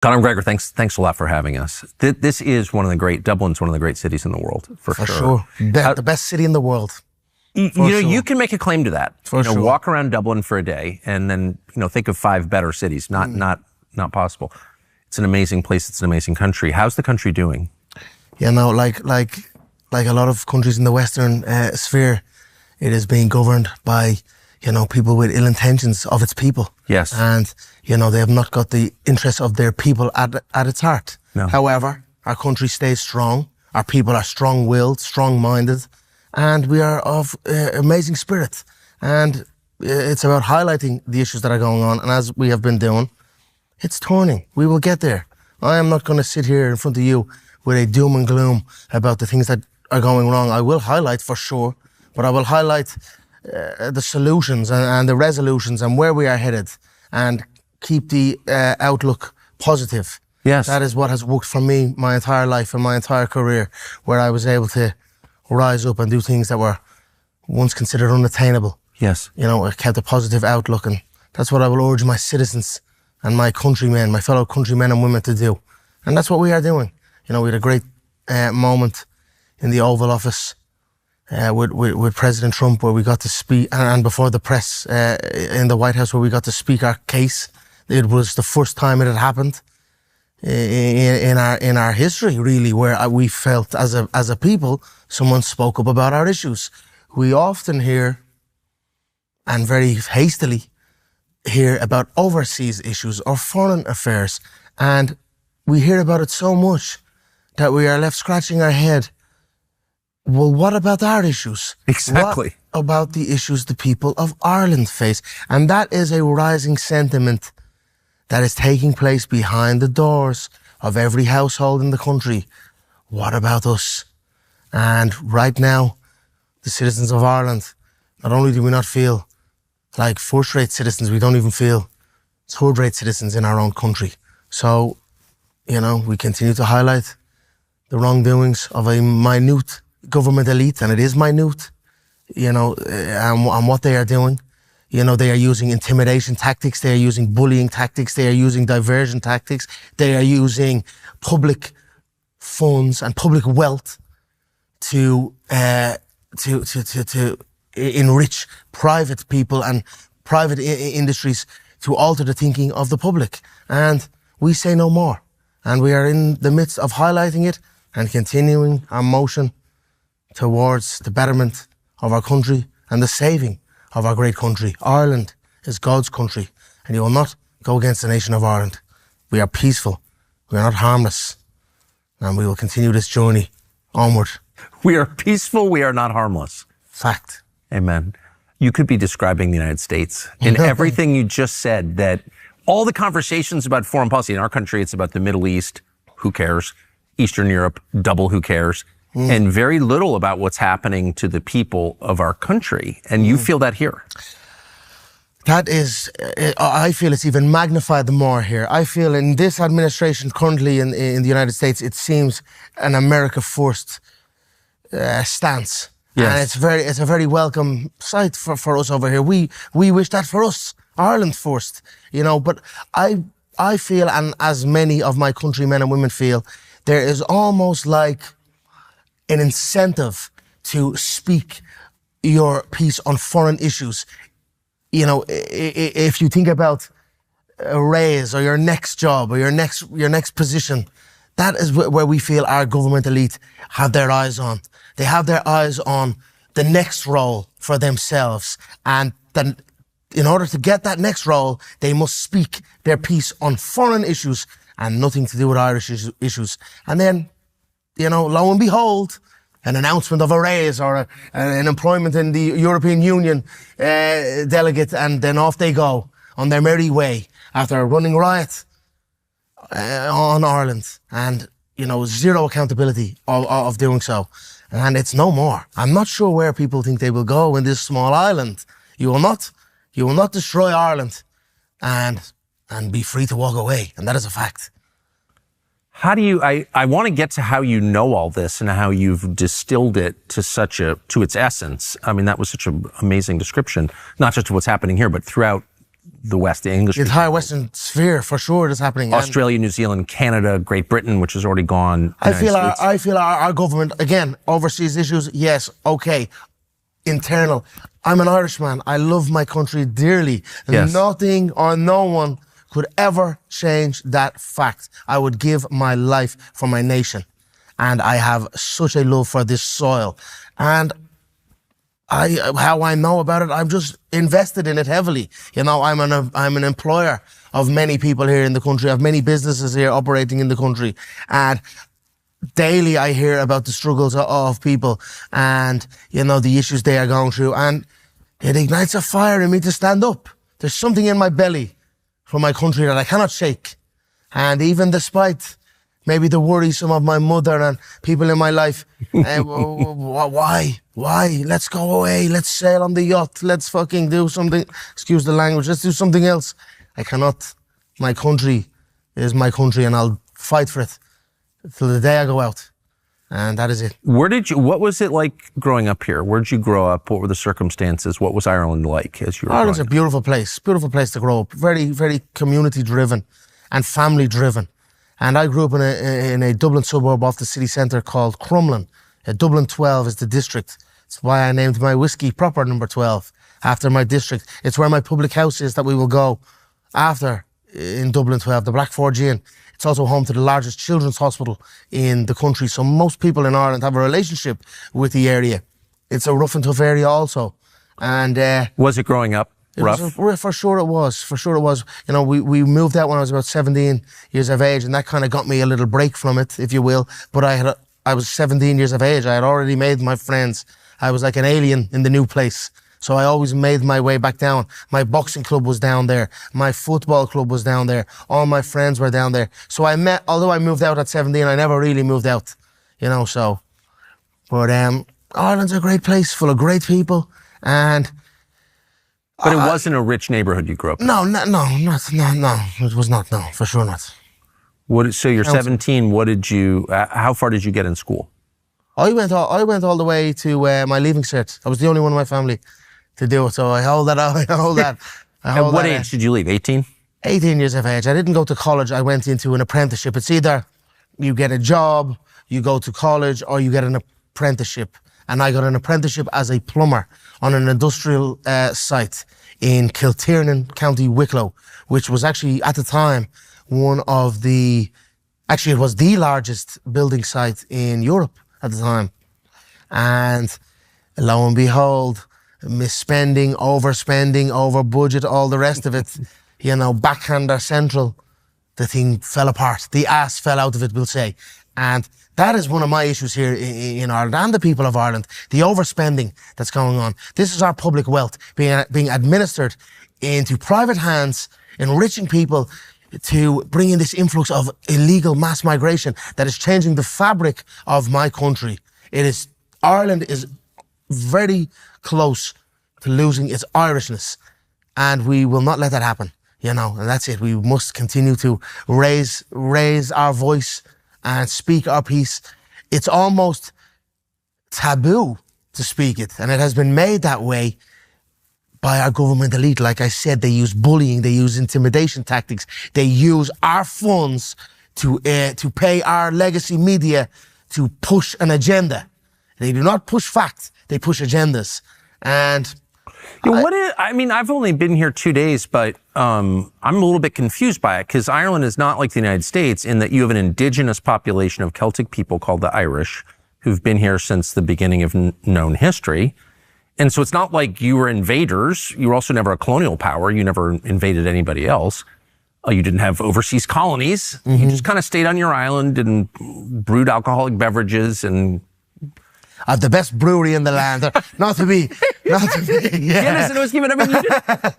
Conor McGregor, thanks a lot for having us. This is Dublin's one of the great cities in the world, for sure. The best city in the world. You can make a claim to that. Sure. Walk around Dublin for a day and then, think of 5 better cities. Not possible. It's an amazing place. It's an amazing country. How's the country doing? Like a lot of countries in the Western sphere, it is being governed by, people with ill intentions of its people. Yes. And, they have not got the interests of their people at its heart. No. However, our country stays strong. Our people are strong-willed, strong-minded, and we are of amazing spirit. And it's about highlighting the issues that are going on. And as we have been doing, it's turning. We will get there. I am not going to sit here in front of you with a doom and gloom about the things that are going wrong. I will highlight for sure, but I will highlight the solutions and the resolutions and where we are headed, and keep the outlook positive. Yes. That is what has worked for me my entire life and my entire career, where I was able to rise up and do things that were once considered unattainable. Yes. I kept a positive outlook, and that's what I will urge my citizens and my countrymen, my fellow countrymen and women to do. And that's what we are doing. We had a great moment in the Oval Office with President Trump, where we got to speak, and before the press in the White House, where we got to speak our case. It was the first time it had happened in our history, really, where we felt as a people, someone spoke up about our issues. We often hear, and very hastily hear, about overseas issues or foreign affairs, and we hear about it so much that we are left scratching our head. Well, what about our issues? Exactly. What about the issues the people of Ireland face? And that is a rising sentiment that is taking place behind the doors of every household in the country. What about us? And right now, the citizens of Ireland, not only do we not feel like first-rate citizens, we don't even feel third-rate citizens in our own country. So, we continue to highlight the wrongdoings of a minute government elite, and it is minute, and what they are doing. They are using intimidation tactics, they are using bullying tactics, they are using diversion tactics, they are using public funds and public wealth to enrich private people and private industries to alter the thinking of the public. And we say no more. And we are in the midst of highlighting it and continuing our motion towards the betterment of our country and the saving of our great country. Ireland is God's country, and you will not go against the nation of Ireland. We are peaceful, we are not harmless, and we will continue this journey onward. We are peaceful, we are not harmless. Fact. Amen. You could be describing the United States in everything you just said, that all the conversations about foreign policy in our country, it's about the Middle East, who cares? Eastern Europe, double who cares? And very little about what's happening to the people of our country. And you feel that here. That is, I feel it's even magnified more here. I feel in this administration currently in the United States, it seems an America first stance. Yes. And it's a very welcome sight for us over here. We wish that for us, Ireland first, but I feel, and as many of my countrymen and women feel, there is almost like an incentive to speak your piece on foreign issues. If you think about a raise or your next job or your next position, that is where we feel our government elite have their eyes on. They have their eyes on the next role for themselves, and then in order to get that next role, they must speak their piece on foreign issues and nothing to do with Irish issues. And then, lo and behold, an announcement of a raise or an employment in the European Union delegate, and then off they go on their merry way after a running riot on Ireland, and zero accountability of doing so. And it's no more. I'm not sure where people think they will go in this small island. You will not destroy Ireland and be free to walk away, and that is a fact. How do you, I want to get to how you know all this and how you've distilled it to its essence. I mean, that was such an amazing description, not just of what's happening here, but throughout the West, the English. The entire Western sphere, for sure, it is happening. Australia, New Zealand, Canada, Great Britain, which is already gone. I feel our government, again, overseas issues, yes, okay. Internal. I'm an Irishman. I love my country dearly. Yes. Nothing or no one could ever change that fact. I would give my life for my nation. And I have such a love for this soil. And how I know about it, I'm just invested in it heavily. You know, I'm an employer of many people here in the country. I have many businesses here operating in the country. And daily I hear about the struggles of people and, you know, the issues they are going through. And it ignites a fire in me to stand up. There's something in my belly for my country that I cannot shake. And even despite maybe the worrisome of my mother and people in my life, why? Let's go away. Let's sail on the yacht. Let's fucking do something. Excuse the language. Let's do something else. I cannot. My country is my country and I'll fight for it till the day I go out. And that is it. What was it like growing up here? Where did you grow up? What were the circumstances? What was Ireland like as you were Ireland's a beautiful place to grow up. Very, very community driven and family driven. And I grew up in a Dublin suburb off the city centre called Crumlin. Dublin 12 is the district. It's why I named my whiskey proper number 12 after my district. It's where my public house is that we will go after in Dublin 12, the Black Forgian. It's also home to the largest children's hospital in the country. So most people in Ireland have a relationship with the area. It's a rough and tough area also. And was it growing up rough? For sure it was. You know, we moved out when I was about 17 years of age, and that kind of got me a little break from it, if you will. But I was 17 years of age. I had already made my friends. I was like an alien in the new place. So I always made my way back down. My boxing club was down there. My football club was down there. All my friends were down there. So although I moved out at 17, I never really moved out, you know, so. But Ireland's a great place, full of great people. And but it wasn't a rich neighborhood you grew up in? No, it was not, no, for sure not. So you're 17, how far did you get in school? I went all the way to my leaving cert. I was the only one in my family to do it, so I hold that. At what age did you leave, 18? 18 years of age. I didn't go to college, I went into an apprenticeship. It's either you get a job, you go to college, or you get an apprenticeship. And I got an apprenticeship as a plumber on an industrial site in Kiltiernan, County Wicklow, which was actually, at the time, it was the largest building site in Europe at the time. And lo and behold, misspending, overspending, over budget, all the rest of it, you know, backhander central, the thing fell apart. The ass fell out of it, we'll say. And that is one of my issues here in Ireland and the people of Ireland, the overspending that's going on. This is our public wealth being administered into private hands, enriching people to bring in this influx of illegal mass migration that is changing the fabric of my country. Ireland is very close to losing its Irishness, and we will not let that happen, you know, and that's it. We must continue to raise our voice and speak our piece. It's almost taboo to speak it, and it has been made that way by our government elite. Like I said, they use bullying, they use intimidation tactics, they use our funds to pay our legacy media to push an agenda. They do not push facts, they push agendas. And I've only been here 2 days, but I'm a little bit confused by it, because Ireland is not like the United States in that you have an indigenous population of Celtic people called the Irish who've been here since the beginning of known history. And so it's not like you were invaders. You were also never a colonial power. You never invaded anybody else. You didn't have overseas colonies. Mm-hmm. You just kind of stayed on your island and brewed alcoholic beverages and the best brewery in the land. Not to be. Yeah,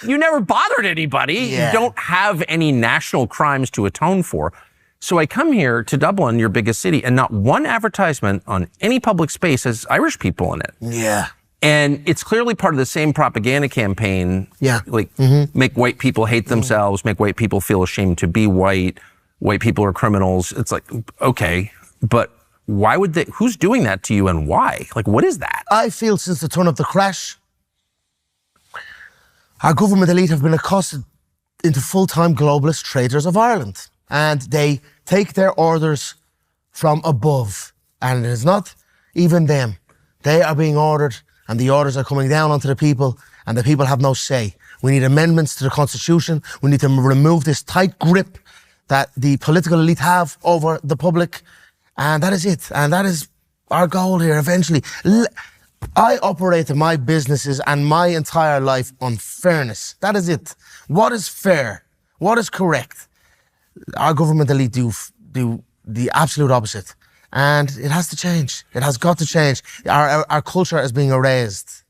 you never bothered anybody. Yeah. You don't have any national crimes to atone for. So I come here to Dublin, your biggest city, and not one advertisement on any public space has Irish people in it. Yeah. And it's clearly part of the same propaganda campaign. Yeah. Like, make white people hate themselves, make white people feel ashamed to be white people are criminals. It's like, okay, but why would who's doing that to you and why? Like, what is that? I feel since the turn of the crash, our government elite have been accosted into full-time globalist traitors of Ireland. And they take their orders from above. And it is not even them. They are being ordered, and the orders are coming down onto the people, and the people have no say. We need amendments to the Constitution. We need to remove this tight grip that the political elite have over the public. And that is it. And that is our goal here eventually. I operated my businesses and my entire life on fairness. That is it. What is fair? What is correct? Our government elite do the absolute opposite. And it has to change. It has got to change. Our culture is being erased.